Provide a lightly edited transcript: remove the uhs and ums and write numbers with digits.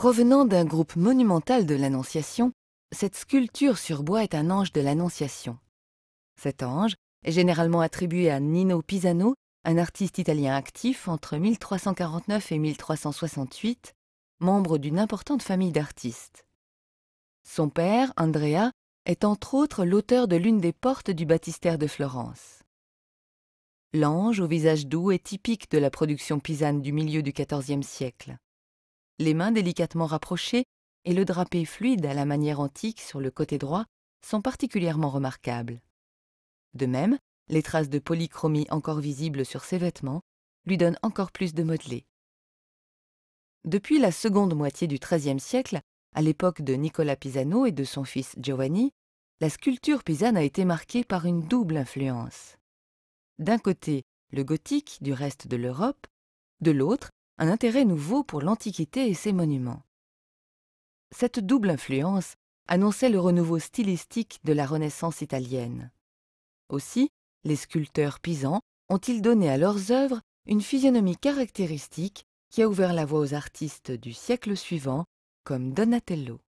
Provenant d'un groupe monumental de l'Annonciation, cette sculpture sur bois est un ange de l'Annonciation. Cet ange est généralement attribué à Nino Pisano, un artiste italien actif entre 1349 et 1368, membre d'une importante famille d'artistes. Son père, Andrea, est entre autres l'auteur de l'une des portes du baptistère de Florence. L'ange au visage doux est typique de la production pisane du milieu du XIVe siècle. Les mains délicatement rapprochées et le drapé fluide à la manière antique sur le côté droit sont particulièrement remarquables. De même, les traces de polychromie encore visibles sur ses vêtements lui donnent encore plus de modelé. Depuis la seconde moitié du XIIIe siècle, à l'époque de Nicola Pisano et de son fils Giovanni, la sculpture pisane a été marquée par une double influence. D'un côté, le gothique du reste de l'Europe, de l'autre, un intérêt nouveau pour l'Antiquité et ses monuments. Cette double influence annonçait le renouveau stylistique de la Renaissance italienne. Aussi, les sculpteurs pisans ont-ils donné à leurs œuvres une physionomie caractéristique qui a ouvert la voie aux artistes du siècle suivant, comme Donatello.